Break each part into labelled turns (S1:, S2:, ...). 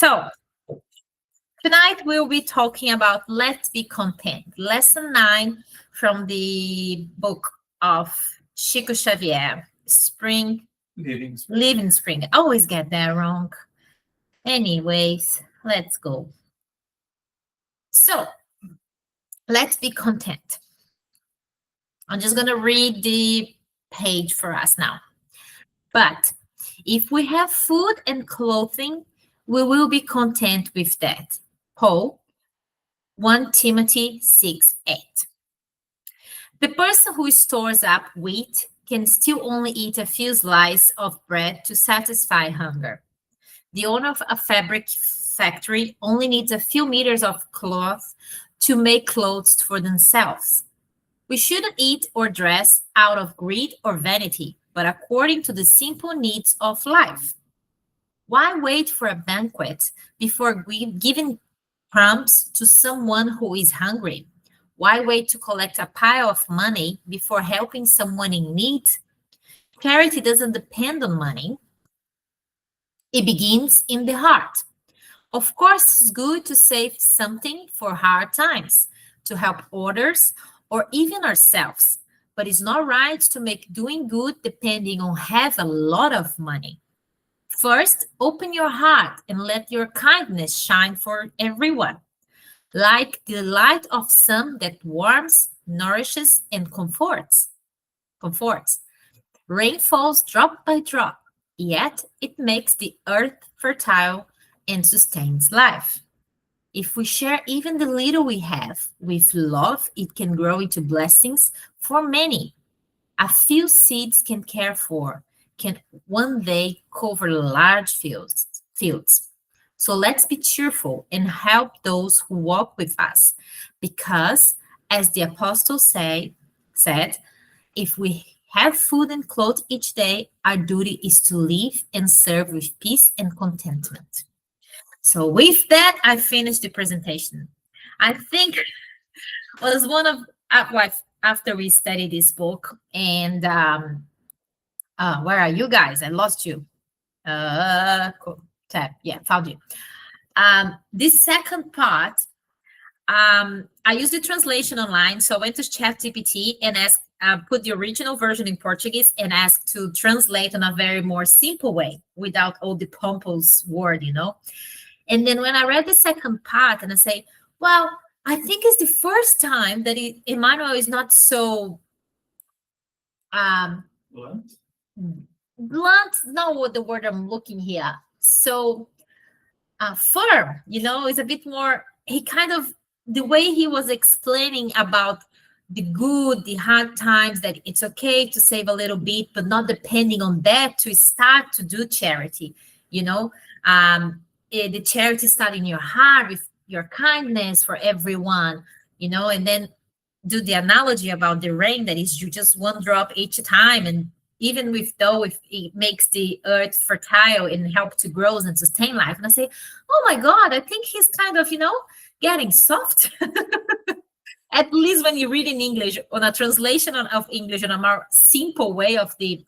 S1: So tonight we'll be talking about Let's Be Content, lesson 9 from the book of Chico Xavier, Living Spring. I always get that wrong. Anyways, let's go. So, let's be content. I'm just going to read the page for us now. But if we have food and clothing, we will be content with that. Paul, 1 Timothy 6:8. The person who stores up wheat can still only eat a few slices of bread to satisfy hunger. The owner of a fabric factory only needs a few meters of cloth to make clothes for themselves. We shouldn't eat or dress out of greed or vanity, but according to the simple needs of life. Why wait for a banquet before giving crumbs to someone who is hungry? Why wait to collect a pile of money before helping someone in need? Charity doesn't depend on money. It begins in the heart. Of course, it's good to save something for hard times, to help others, or even ourselves. But it's not right to make doing good depending on have a lot of money. First, open your heart and let your kindness shine for everyone. Like the light of sun that warms, nourishes, and comforts. Rain falls drop by drop, yet it makes the earth fertile and sustains life. If we share even the little we have with love, it can grow into blessings for many. A few seeds can one day cover large fields. So let's be cheerful and help those who walk with us, because as the apostle said, if we have food and clothes each day, our duty is to live and serve with peace and contentment. So with that, I finished the presentation. I think it was one of, after we studied this book, and where are you guys? I lost you. Cool. Tab. Yeah, found you. This second part, I used the translation online. So I went to ChatGPT and asked, put the original version in Portuguese and asked to translate in a very more simple way without all the pompous word, And then when I read the second part and I say, well, I think it's the first time that Emmanuel is not so blunt, not what the word I'm looking here. So firm, it's a bit more, the way he was explaining about the good, the hard times, that it's okay to save a little bit, but not depending on that to start to do charity, the charity start in your heart with your kindness for everyone, and then do the analogy about the rain, that is you just one drop each time, and even if it makes the earth fertile and help to grow and sustain life. And I say, oh my God, I think he's kind of, getting soft. At least when you read in English, on a translation of English in a more simple way of the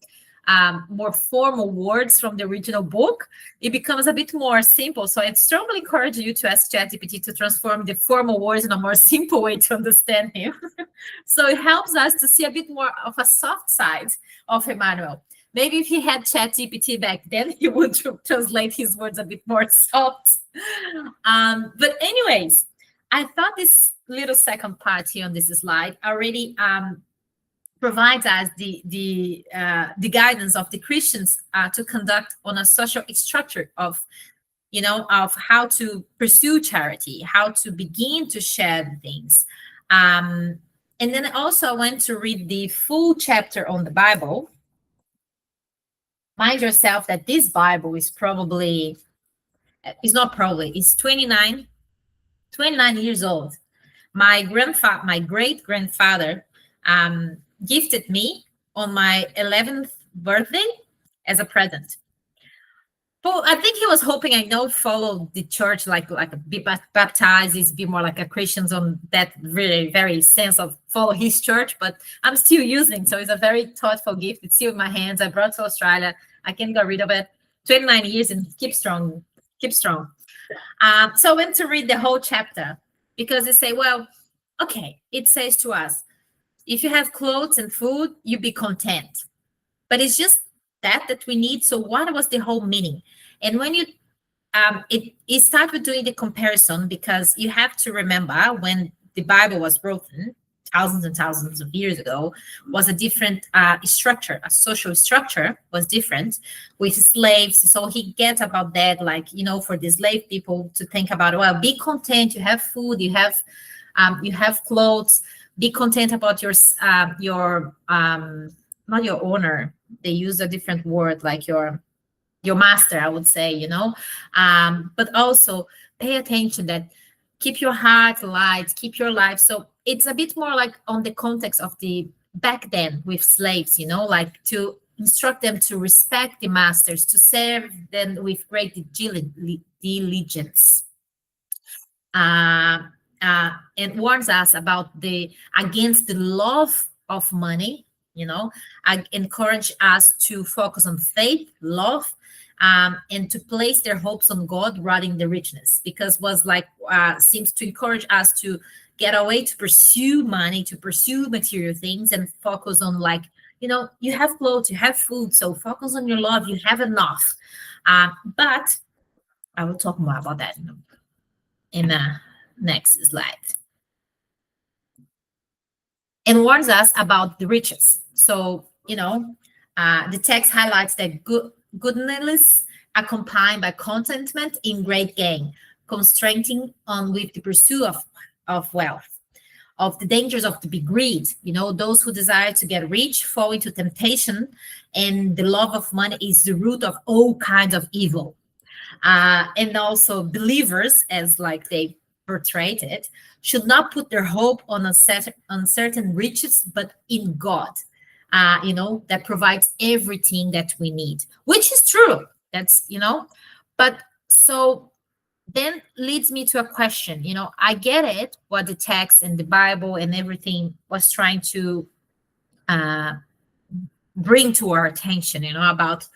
S1: more formal words from the original book, it becomes a bit more simple. So I strongly encourage you to ask ChatGPT to transform the formal words in a more simple way to understand him. So it helps us to see a bit more of a soft side of Emmanuel. Maybe if he had ChatGPT back then, he would translate his words a bit more soft. But anyways, I thought this little second part here on this slide already provides us the guidance of the Christians to conduct on a social structure of how to pursue charity, how to begin to share things. And then also I went to read the full chapter on the Bible. Mind yourself that this Bible is it's 29 years old. My great grandfather gifted me on my 11th birthday as a present. Well, I think he was hoping I follow the church, like be baptized, be more like a Christians on that really very sense of follow his church. But I'm still using, so it's a very thoughtful gift. It's still in my hands. I brought to Australia. I can't get rid of it. 29 years and keep strong. So I went to read the whole chapter because they say, well, okay, it says to us, if you have clothes and food, you be content. But it's just that we need. So what was the whole meaning? And when you it starts with doing the comparison, because you have to remember when the Bible was written thousands and thousands of years ago, was a different structure. A social structure was different with slaves. So he gets about that, like, for the slave people to think about, well, be content, you have food, you have clothes, be content about your not your owner, they use a different word, like your master, I would say, but also pay attention that keep your heart light, keep your life. So it's a bit more like on the context of the back then with slaves, like to instruct them to respect the masters, to serve them with great diligence. uh, and warns us about the against the love of money. I encourage us to focus on faith, love, and to place their hopes on God rather than the richness, because was like seems to encourage us to get away to pursue money, to pursue material things, and focus on, like, you have clothes, you have food, so focus on your love, you have enough. But I will talk more about that in the next slide. And warns us about the riches. So, the text highlights that goodness accompanied by contentment in great gain, constraining on with the pursuit of wealth, of the dangers of the big greed. Those who desire to get rich fall into temptation, and the love of money is the root of all kinds of evil. And also believers, as like they portrayed it, should not put their hope on certain riches, but in God, that provides everything that we need, which is true. That's, but so then leads me to a question. I get it, what the text and the Bible and everything was trying to uh, bring to our attention, about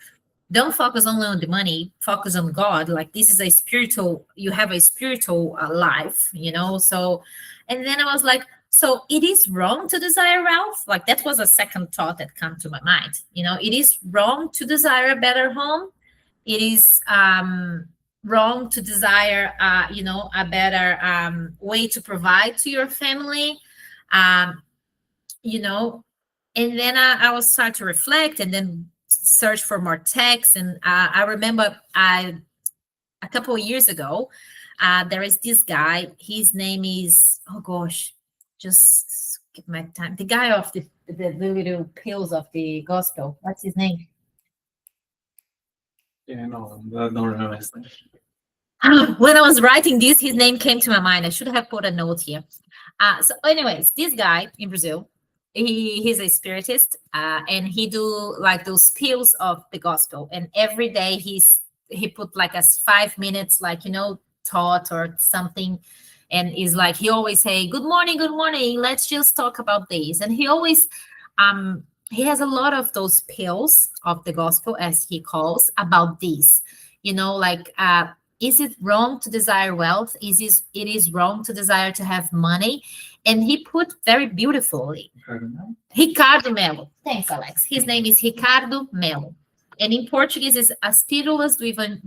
S1: don't focus only on the money, focus on God. Like, this is a spiritual, you have a spiritual life, so. And then I was like, so it is wrong to desire wealth? Like, that was a second thought that came to my mind. It is wrong to desire a better home. It is wrong to desire a better way to provide to your family. um, you know and then I was starting to reflect and then search for more text. And I remember a couple of years ago, there is this guy. His name is, oh gosh, just give my time. The guy of the little pills of the gospel. What's his name?
S2: Yeah, no, I don't remember his name.
S1: When I was writing this, his name came to my mind. I should have put a note here. So, anyways, this guy in Brazil, he's a spiritist, and he do like those pills of the gospel. And every day he put like a 5 minutes, like, thought or something. And is like, he always say, good morning, let's just talk about this. And he has a lot of those pills of the gospel, as he calls, about this. Like, is it wrong to desire wealth? It is wrong to desire to have money? And he put very beautifully, Ricardo Melo. Thanks, Alex. His name is Ricardo Melo. And in Portuguese is As Pílulas do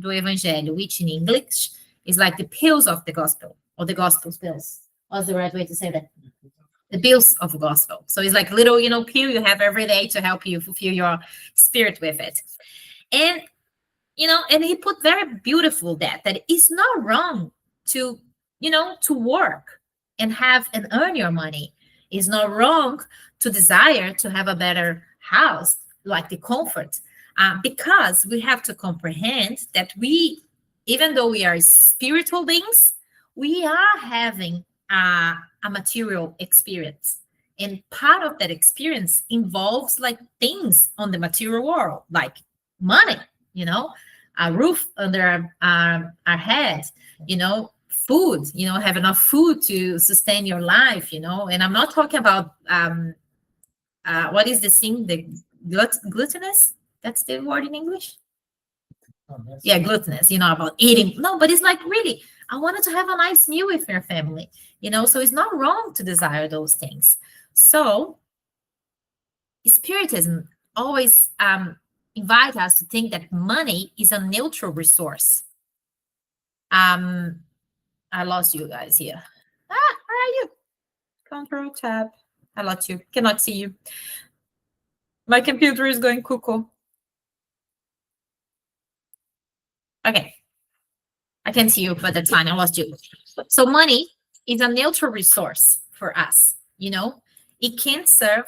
S1: Evangelho, which in English is like the pills of the gospel, or the gospel's pills. What's the right way to say that? The pills of the gospel. So it's like little, pill you have every day to help you fulfill your spirit with it. And and he put very beautiful that it's not wrong to, to work and have and earn your money. It's not wrong to desire to have a better house, like the comfort, because we have to comprehend that even though we are spiritual beings, we are having a material experience. And part of that experience involves like things on the material world, like money, a roof under our head, food, have enough food to sustain your life, and I'm not talking about what is the thing, the glutinous, that's the word in English. Yeah, gluttonous, about eating. No, but it's like really, I wanted to have a nice meal with your family, so it's not wrong to desire those things. So Spiritism always invite us to think that money is a neutral resource. I lost you guys here. Where are you? Control tab. I lost you. Cannot see you. My computer is going cuckoo. Okay. I can see you, but that's fine. I lost you. So money is a neutral resource for us. It can serve.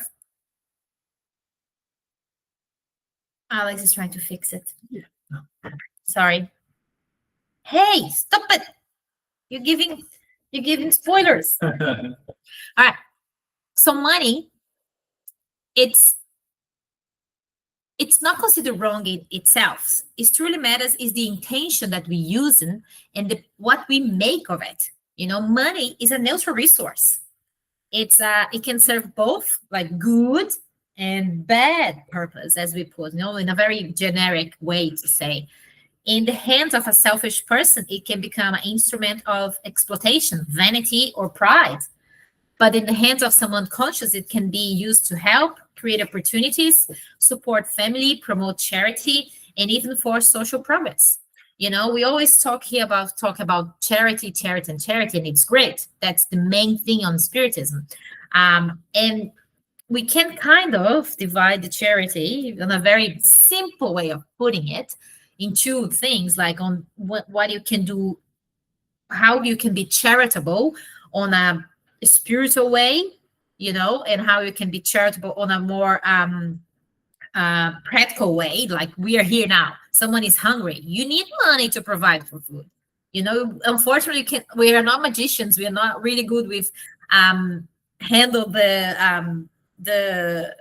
S1: Alex is trying to fix it. Sorry. Hey, stop it. You're giving spoilers. All right. So money, it's not considered wrong in itself. It truly matters is the intention that we use and what we make of it. Money is a neutral resource. It can serve both like good and bad purpose, as we put, in a very generic way to say. In the hands of a selfish person, it can become an instrument of exploitation, vanity, or pride. But in the hands of someone conscious, it can be used to help, create opportunities, support family, promote charity, and even for social progress. We always talk about charity, and it's great. That's the main thing on Spiritism. And we can kind of divide the charity in a very simple way of putting it into things like on what you can do, how you can be charitable on a spiritual way, and how you can be charitable on a more practical way. Like we are here now, someone is hungry, you need money to provide for food. Unfortunately, we are not magicians, we are not really good with handle the the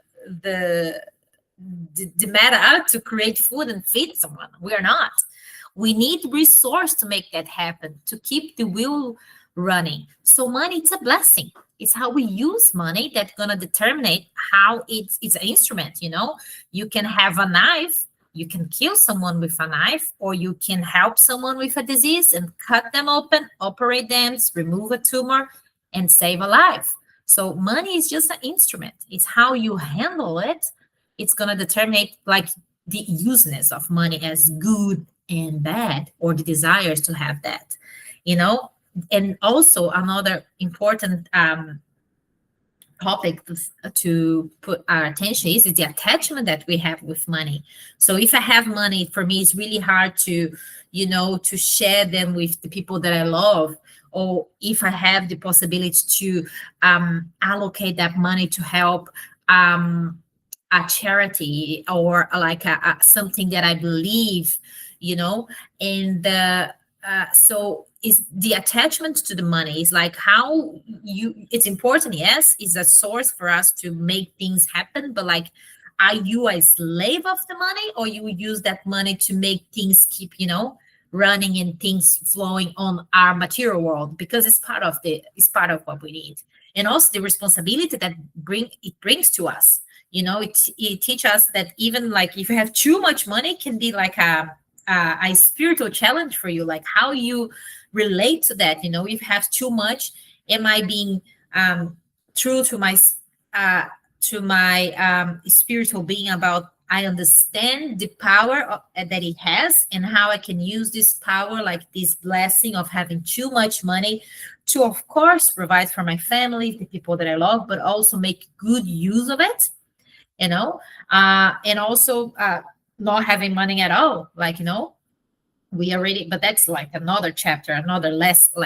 S1: matter to create food and feed someone. We are not. We need resource to make that happen, to keep the wheel running. So money, it's a blessing. It's how we use money that's gonna determine how it's an instrument. You can have a knife, you can kill someone with a knife, or you can help someone with a disease and cut them open, operate them, remove a tumor, and save a life. So money is just an instrument. It's how you handle it. It's gonna determine like the useness of money as good and bad, or the desires to have that. And also another important topic to put our attention is the attachment that we have with money. So if I have money, for me, it's really hard to share them with the people that I love. Or if I have the possibility to allocate that money to help a charity, or like something that I believe, and so is the attachment to the money is like how it's important. Yes, it's a source for us to make things happen, but like, are you a slave of the money, or you use that money to make things keep running and things flowing on our material world, because it's part of what we need. And also the responsibility that it brings to us. It teaches us that even like if you have too much money, it can be like a spiritual challenge for you, like how you relate to that. If you have too much, am I being true to my spiritual being, about I understand the power that it has, and how I can use this power, like this blessing of having too much money, to of course provide for my family, the people that I love, but also make good use of it. And also not having money at all, like we already, but that's like another chapter, another lecture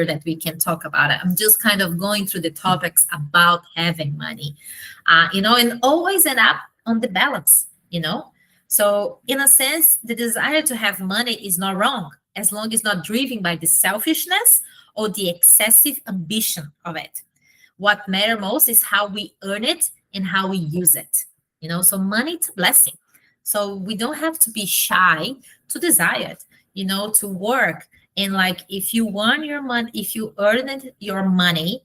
S1: that we can talk about it. I'm just kind of going through the topics about having money, and always end up on the balance. So in a sense, the desire to have money is not wrong, as long as it's not driven by the selfishness or the excessive ambition of it. What matters most is how we earn it and how we use it. So money, it's a blessing. So we don't have to be shy to desire it, to work. And like, if you want your money, if you earn your money,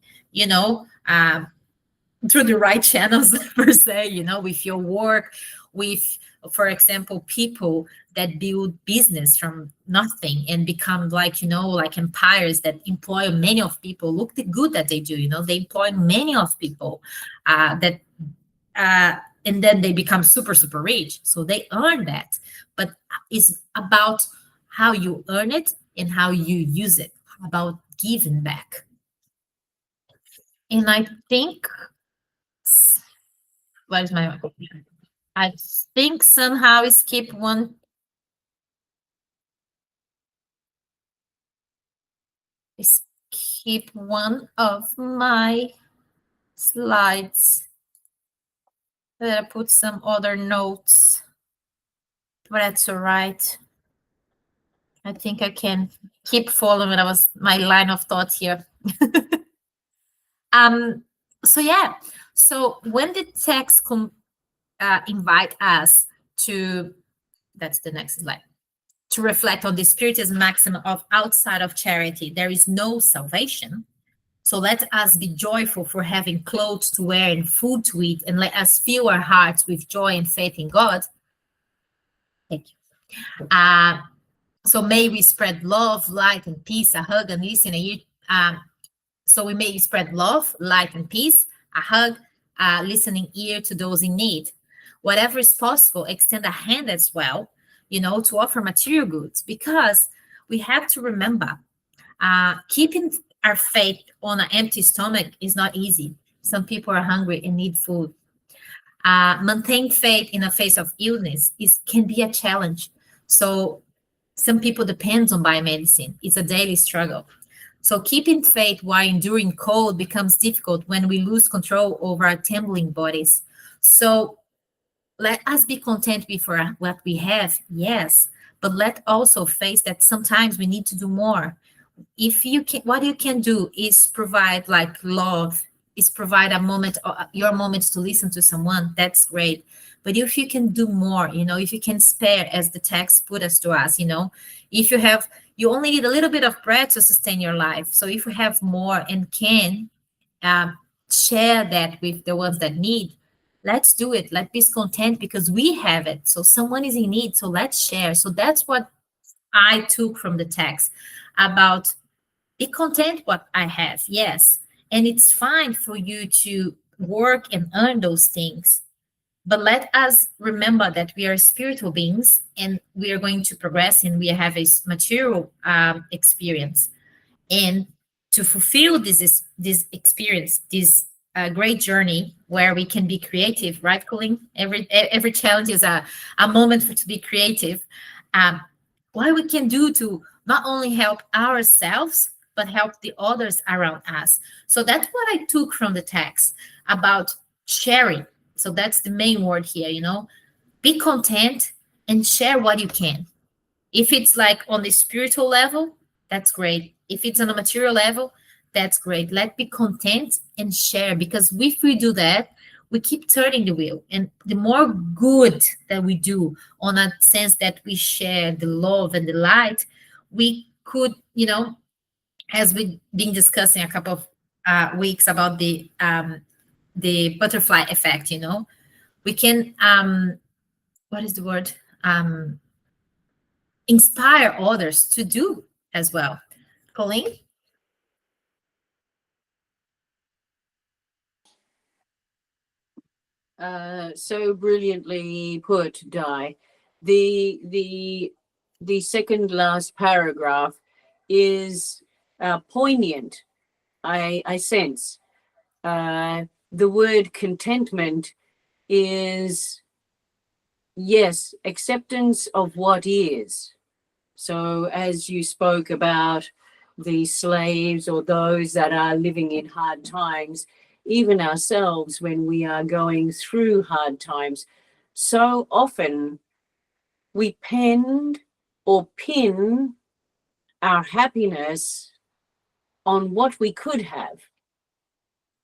S1: through the right channels per se, with your work, with, for example, people that build business from nothing and become like, like empires that employ many of people. Look the good that they do, they employ many of people that uh, and then they become super, super rich. So they earn that. But it's about how you earn it and how you use it, about giving back. And I think, where's my, I think somehow skip one. Skip one of my slides. That I put some other notes, but that's all right. I think I can keep following. That was my line of thought here. um. So yeah. So when the text invite us to, that's the next slide, to reflect on the Spiritist maxim of outside of charity, there is no salvation. So let us be joyful for having clothes to wear and food to eat, and let us fill our hearts with joy and faith in God. Thank you. So may we spread love, light, and peace, a hug, and listen. So we may spread love, light, and peace, a hug, a listening ear to those in need. Whatever is possible, extend a hand as well, to offer material goods, because we have to remember, keeping our faith on an empty stomach is not easy. Some people are hungry and need food. Maintain faith in the face of illness can be a challenge. So some people depend on biomedicine. It's a daily struggle. So keeping faith while enduring cold becomes difficult when we lose control over our trembling bodies. So let us be content with what we have, yes, but let also face that sometimes we need to do more. If you can, what you can do is provide like love, is provide a moment, your moments to listen to someone. That's great. But if you can do more, if you can spare, as the text put us to us, if you only need a little bit of bread to sustain your life. So if you have more and can um, share that with the ones that need, let's do it. Let's be content because we have it. So someone is in need. So let's share. So that's what I took from the text about be content what I have. Yes. And it's fine for you to work and earn those things. But let us remember that we are spiritual beings and we are going to progress and we have a material experience. And to fulfill this experience, this great journey where we can be creative, right, Colleen? Every challenge is a moment to be creative. What we can do to not only help ourselves, but help the others around us. So that's what I took from the text about sharing. So that's the main word here, be content and share what you can. If it's like on the spiritual level, that's great. If it's on a material level, that's great. Let's be content and share, because if we do that, we keep turning the wheel. And the more good that we do on a sense that we share the love and the light, we could, as we've been discussing a couple of weeks about the butterfly effect, we can, what is the word? Inspire others to do as well. Colleen?
S3: So brilliantly put, Di. The second last paragraph is poignant. I sense the word contentment is, yes, acceptance of what is. So as you spoke about the slaves or those that are living in hard times, even ourselves when we are going through hard times, so often we pin our happiness on what we could have.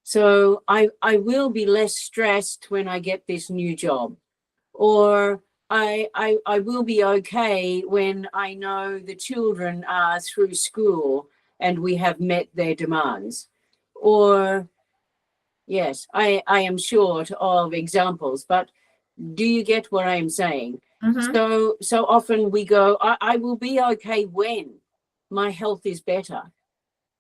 S3: So I will be less stressed when I get this new job, or I will be okay when I know the children are through school and we have met their demands. Or Yes, I am short of examples, but do you get what I am saying?
S1: Mm-hmm.
S3: So often we go, I will be okay when my health is better,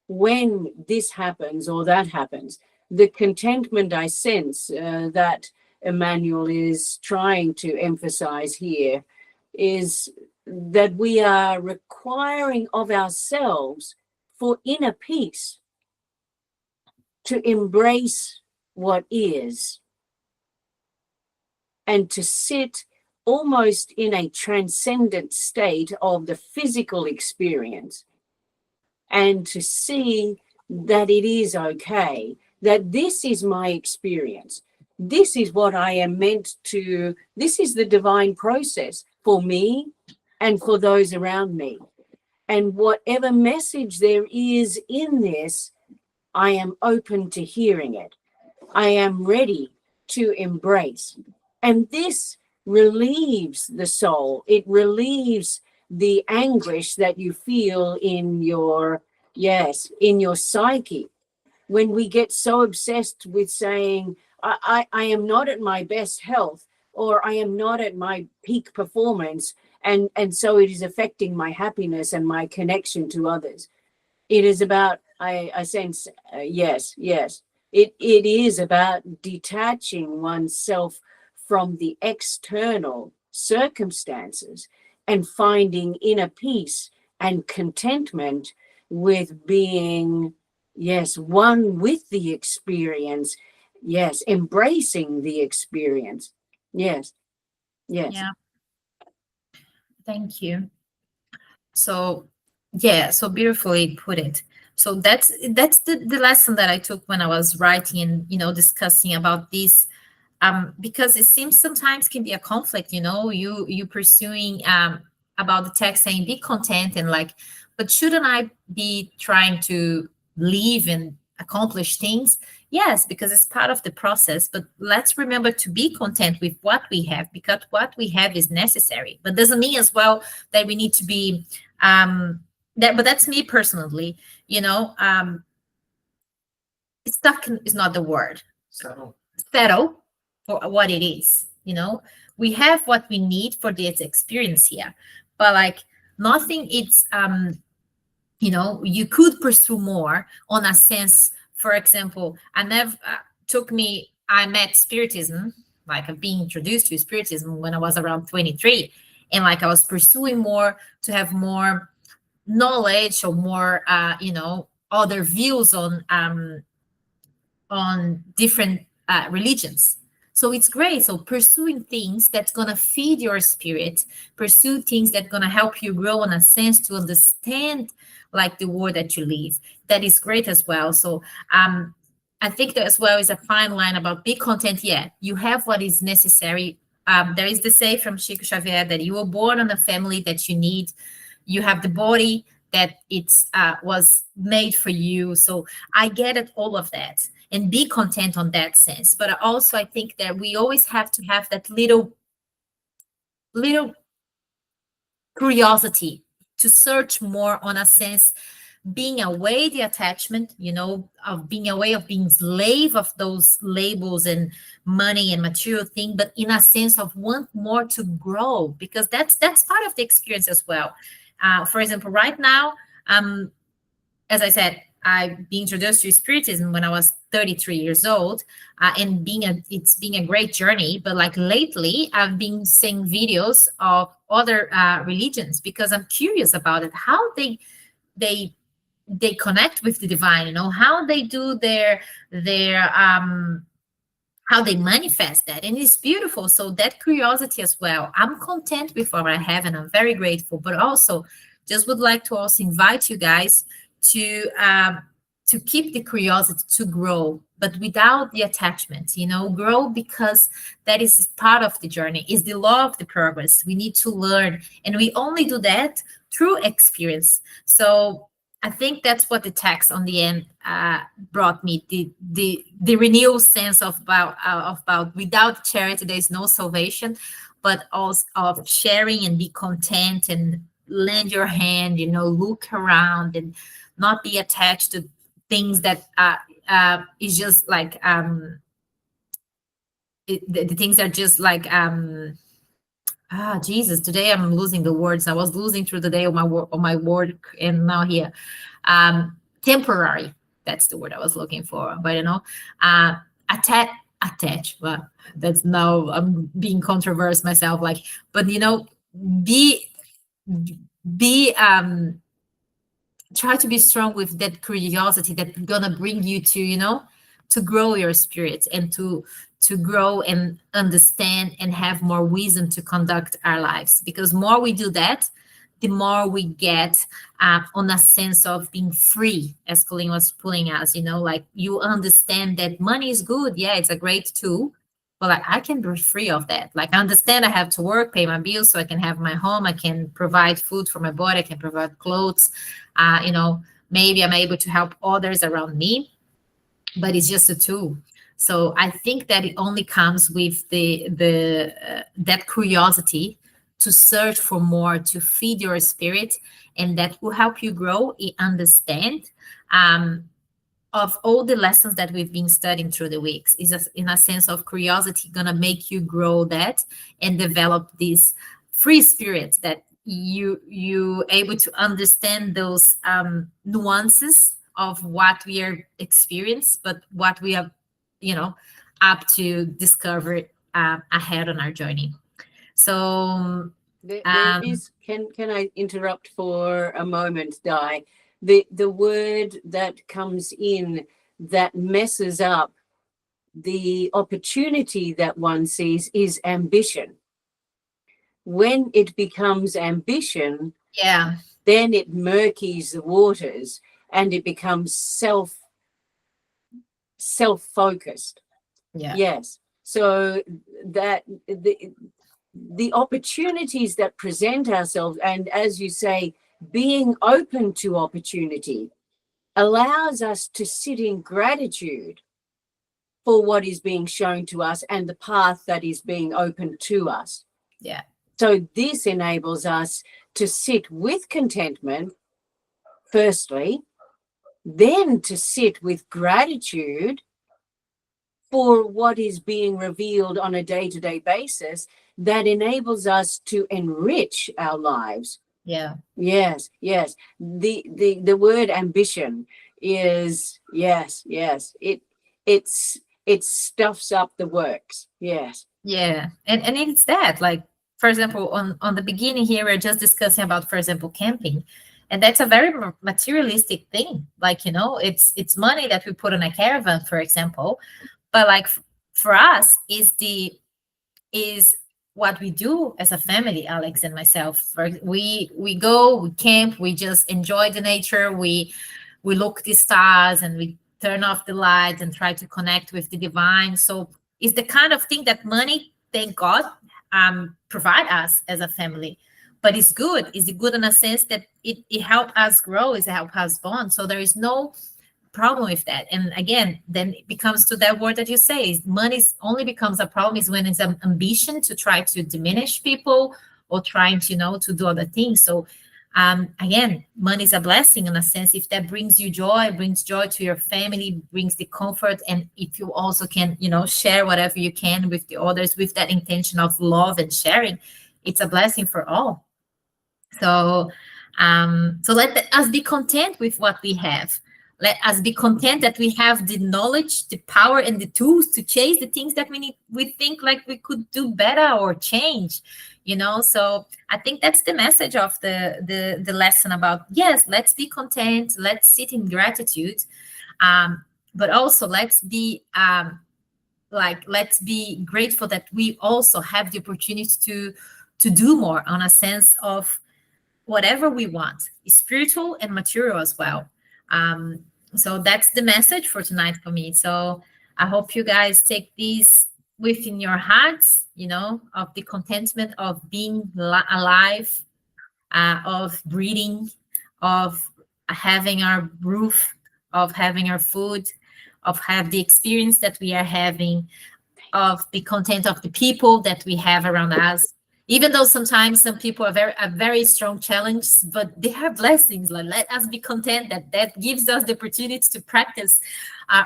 S3: when this happens or that happens. The contentment I sense that Emmanuel is trying to emphasize here is that we are requiring of ourselves for inner peace to embrace what is and to sit almost in a transcendent state of the physical experience and to see that it is okay, that this is my experience. This is what I am meant to, this is the divine process for me and for those around me. And whatever message there is in this, I am open to hearing it. I am ready to embrace. And this relieves the soul. It relieves the anguish that you feel in your, yes, in your psyche. When we get so obsessed with saying, I am not at my best health, or I am not at my peak performance, and so it is affecting my happiness and my connection to others. It is about, I sense, yes, it is about detaching oneself from the external circumstances and finding inner peace and contentment with being, yes, one with the experience, yes, embracing the experience. Yes, yes.
S1: Yeah. Thank you. So yeah, so beautifully put it. So that's the lesson that I took when I was writing and discussing about this, because it seems sometimes can be a conflict, you pursuing about the text saying be content and like, but shouldn't I be trying to live and accomplish things? Yes, because it's part of the process, but let's remember to be content with what we have, because what we have is necessary, but doesn't mean as well that we need to be but that's me personally, stuck is not the word.
S2: So,
S1: Settle for what it is. We have what we need for this experience here, but like nothing. It's you could pursue more on a sense. For example, I met Spiritism, like I've been introduced to Spiritism when I was around 23, and like I was pursuing more to have more knowledge or more other views on different religions. So it's great. So pursuing things that's gonna feed your spirit, pursue things that gonna help you grow in a sense to understand like the world that you live. That is great as well. So I think that as well is a fine line about be content. Yeah, you have what is necessary. There is the say from Chico Xavier that you were born in a family that you need. You have the body that it's was made for you. So I get it, all of that, and be content on that sense. But also I think that we always have to have that little curiosity to search more on a sense, being away the attachment, of being away of being slave of those labels and money and material thing, but in a sense of want more to grow, because that's part of the experience as well. For example, right now, as I said, I being introduced to Spiritism when I was 33 years old, and it's been a great journey. But like lately, I've been seeing videos of other religions because I'm curious about it, how they they connect with the divine, how they do their how they manifest that, and it's beautiful. So that curiosity as well, I'm content with what I have and I'm very grateful, but also just would like to also invite you guys to keep the curiosity, to grow, but without the attachment, grow, because that is part of the journey, is the law of the progress. We need to learn, and we only do that through experience. So I think that's what the text on the end brought me, the renewal sense about without charity there is no salvation, but also of sharing and be content and lend your hand, look around and not be attached to things that is just like the things are just like Jesus, today I'm losing the words. I was losing through the day on my work, and now here. Temporary. That's the word I was looking for. But attach. Well, that's now I'm being controversial myself. Like, but be be try to be strong with that curiosity that's gonna bring you to grow your spirit and to grow and understand and have more wisdom to conduct our lives, because more we do that, the more we get on a sense of being free, as Colleen was pulling us, like you understand that money is good. Yeah, it's a great tool, but like I can be free of that. Like I understand I have to work, pay my bills so I can have my home, I can provide food for my body, I can provide clothes, maybe I'm able to help others around me, but it's just a tool. So I think that it only comes with the that curiosity to search for more, to feed your spirit, and that will help you grow and understand of all the lessons that we've been studying through the weeks. Is in a sense of curiosity gonna make you grow that and develop this free spirit that you able to understand those nuances of what we are experiencing, but what we are up to discover ahead on our journey. So
S3: There is, can I interrupt for a moment, Di? The word that comes in that messes up the opportunity that one sees is ambition. When it becomes ambition,
S1: yeah,
S3: then it murkies the waters and it becomes self-focused.
S1: yeah,
S3: Yes. So that the opportunities that present ourselves, and as you say, being open to opportunity allows us to sit in gratitude for what is being shown to us and the path that is being opened to us.
S1: yeah,
S3: So this enables us to sit with contentment, firstly, then to sit with gratitude for what is being revealed on a day-to-day basis that enables us to enrich our lives.
S1: yeah.
S3: Yes. The word ambition is yes. It stuffs up the works. Yes.
S1: Yeah, and it's that, like, for example, on the beginning here, we're just discussing about, for example, camping, and that's a very materialistic thing. Like, it's money that we put on a caravan, for example, but like for us is what we do as a family, Alex and myself. We go, we camp, we just enjoy the nature, we look at the stars, and we turn off the lights and try to connect with the divine. So it's the kind of thing that money, thank God, provide us as a family. But it's good. It's good in a sense that it help us grow, it help us bond. So there is no problem with that. And again, then it becomes to that word that you say, money only becomes a problem is when it's an ambition to try to diminish people or trying to to do other things. So again, money is a blessing in a sense if that brings you joy, brings joy to your family, brings the comfort, and if you also can share whatever you can with the others with that intention of love and sharing, it's a blessing for all. So so let us be content with what we have. Let us be content that we have the knowledge, the power, and the tools to chase the things that we need. We think like we could do better or change, So I think that's the message of the lesson about, yes, let's be content, let's sit in gratitude, but also let's be let's be grateful that we also have the opportunity to do more on a sense of whatever we want, spiritual and material as well. So that's the message for tonight for me. So I hope you guys take this within your hearts, of the contentment of being alive, of breathing, of having our roof, of having our food, of have the experience that we are having, of the content of the people that we have around us, Even though sometimes some people are very strong challenges, but they have blessings. Like, let us be content that that gives us the opportunity to practice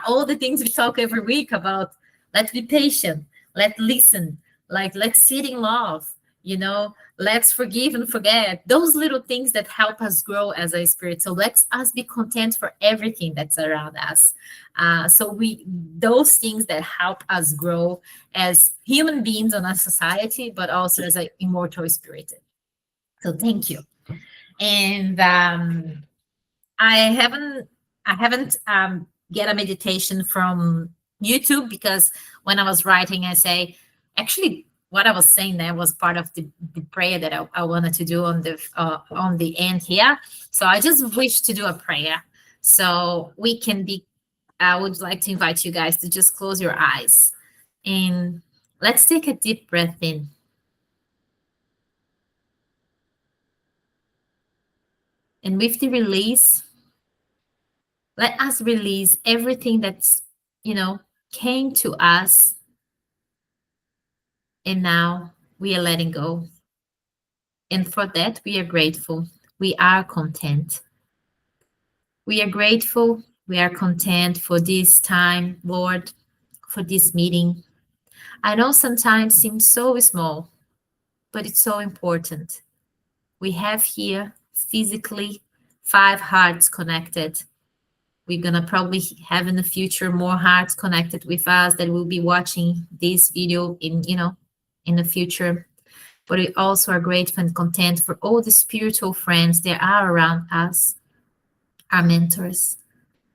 S1: all the things we talk every week about. Let's be patient. Let's listen. Like, let's sit in love. Let's forgive and forget. Those little things that help us grow as a spirit. So let's us be content for everything that's around us. Those things that help us grow as human beings in our society, but also as an immortal spirit. So thank you. And I haven't get a meditation from YouTube, because when I was writing, I say, actually what I was saying there was part of the prayer that I wanted to do on the end here. So I just wish to do a prayer. So we can be, I would like to invite you guys to just close your eyes and let's take a deep breath in. And with the release, let us release everything that's, came to us. And now we are letting go. And for that, we are grateful. We are content. We are grateful. We are content for this time, Lord, for this meeting. I know sometimes seems so small, but it's so important. We have here physically 5 hearts connected. We're going to probably have in the future more hearts connected with us that will be watching this video in the future. But we also are grateful and content for all the spiritual friends that are around us, our mentors,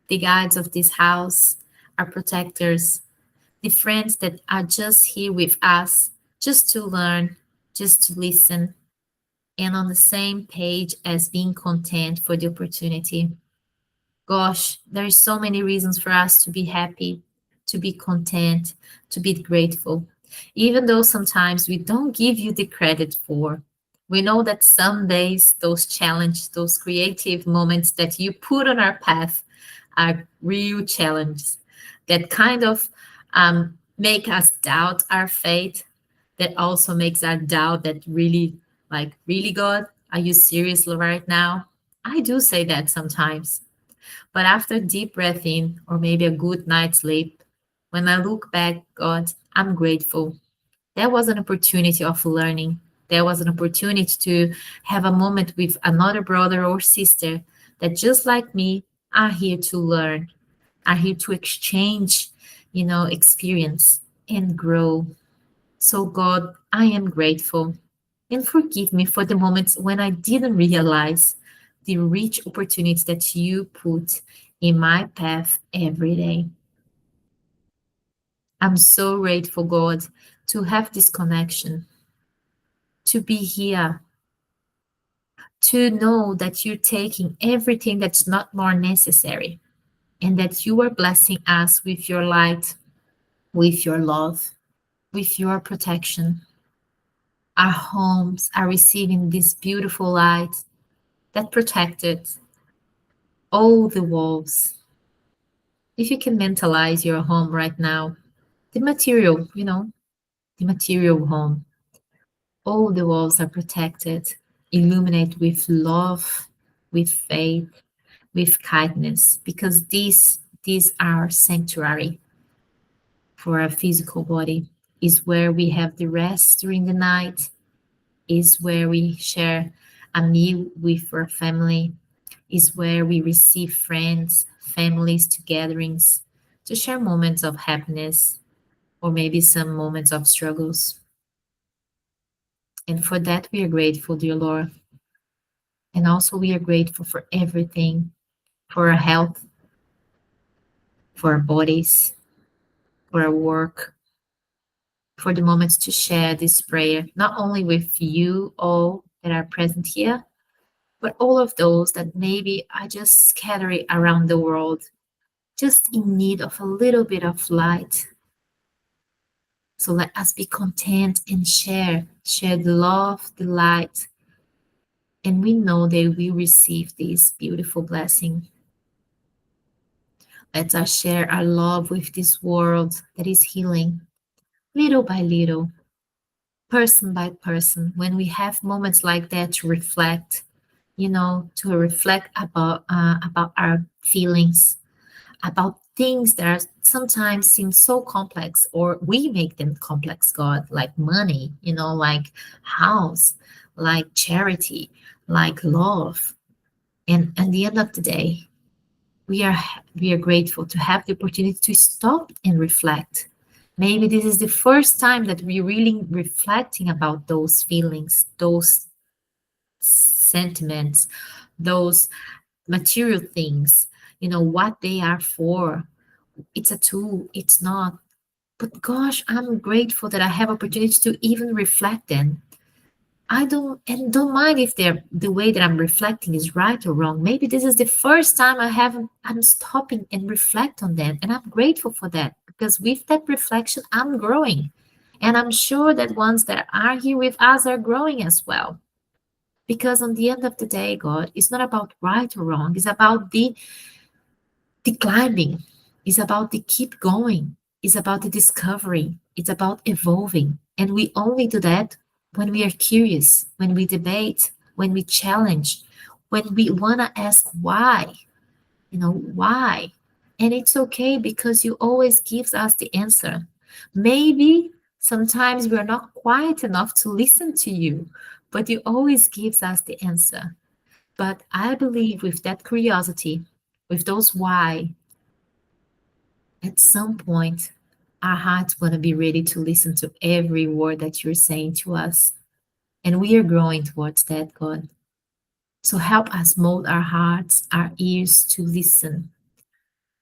S1: the guides of this house, our protectors, the friends that are just here with us, just to learn, just to listen, and on the same page as being content for the opportunity. Gosh, there are so many reasons for us to be happy, to be content, to be grateful, even though sometimes we don't give you the credit for. We know that some days those challenges, those creative moments that you put on our path are real challenges that kind of make us doubt our faith, that also makes us doubt that really, like, really, God, are you serious right now? I do say that sometimes. But after deep breath in, or maybe a good night's sleep, when I look back, God, I'm grateful. There was an opportunity of learning. There was an opportunity to have a moment with another brother or sister that, just like me, are here to learn, are here to exchange, experience and grow. So, God, I am grateful. And forgive me for the moments when I didn't realize the rich opportunities that you put in my path every day. I'm so grateful, God, to have this connection, to be here, to know that you're taking everything that's not more necessary, and that you are blessing us with your light, with your love, with your protection. Our homes are receiving this beautiful light that protected all the walls. If you can mentalize your home right now, the material, the material home, all the walls are protected, illuminate with love, with faith, with kindness, because these are sanctuary for our physical body, is where we have the rest during the night, is where we share a meal with our family, is where we receive friends, families to gatherings to share moments of happiness or maybe some moments of struggles. And for that, we are grateful, dear Lord. And also, we are grateful for everything, for our health, for our bodies, for our work, for the moments to share this prayer, not only with you all that are present here, but all of those that maybe are just scattering around the world, just in need of a little bit of light. So let us be content and share the love, the light, and we know they will receive this beautiful blessing. Let us share our love with this world that is healing little by little. person by person, when we have moments like that to reflect, to reflect about our feelings, about things that are sometimes seem so complex, or we make them complex, God, like money, like house, like charity, like love. And at the end of the day, we are grateful to have the opportunity to stop and reflect. Maybe this is the first time that we're really reflecting about those feelings, those sentiments, those material things, what they are for. It's a tool, it's not. But gosh, I'm grateful that I have opportunity to even reflect them. I don't mind if they're the way that I'm reflecting is right or wrong. Maybe this is the first time I'm stopping and reflect on them. And I'm grateful for that, because with that reflection, I'm growing. And I'm sure that ones that are here with us are growing as well. Because on the end of the day, God, it's not about right or wrong. It's about the climbing. It's about the keep going. It's about the discovery. It's about evolving. And we only do that when we are curious, when we debate, when we challenge, when we want to ask why, why. And it's okay, because you always gives us the answer. Maybe sometimes we're not quiet enough to listen to you, but you always gives us the answer. But I believe with that curiosity, with those why, at some point, our heart's going to be ready to listen to every word that you're saying to us. And we are growing towards that, God. So help us mold our hearts, our ears to listen.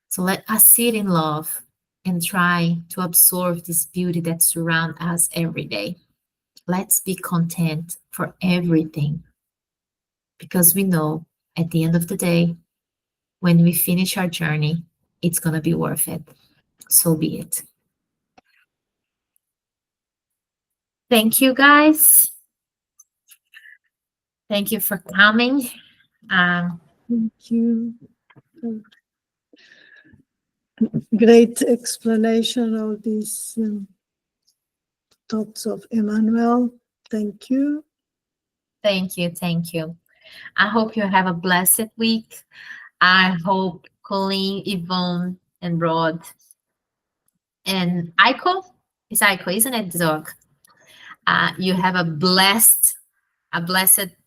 S1: So let us sit in love and try to absorb this beauty that surrounds us every day. Let's be content for everything, because we know at the end of the day, when we finish our journey, it's going to be worth it. So be it. Thank you, guys. Thank you for coming.
S4: Thank you. Great explanation of these thoughts of Emmanuel. Thank you.
S1: Thank you. Thank you. I hope you have a blessed week. I hope Colleen, Yvonne, and Rod, and Aiko, it's Aiko, isn't it, the dog? You have a blessed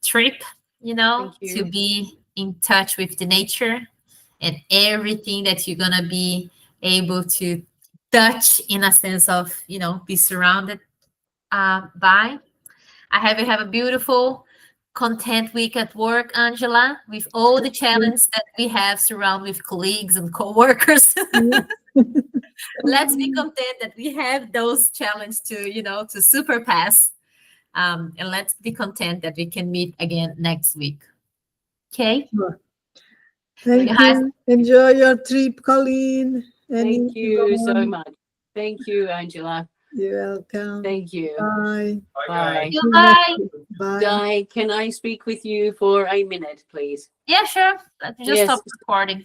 S1: trip,
S3: Thank you.
S1: to be in touch with the nature and everything that you're gonna be able to touch, in a sense of, be surrounded by. I have a beautiful content week at work, Angela, with all the challenges that we have surrounded with colleagues and co-workers. Let's be content that we have those challenges to superpass. And let's be content that we can meet again next week. Okay?
S4: Thank you. Enjoy your trip, Colleen.
S3: Thank you so
S4: Yvonne.
S3: much. Thank you, Angela.
S4: You're welcome.
S3: Thank you.
S4: Bye.
S3: Bye.
S1: Goodbye.
S4: Bye.
S3: Di, can I speak with you for a minute, please?
S1: Yeah, sure. Let's just
S3: Yes.
S1: stop recording.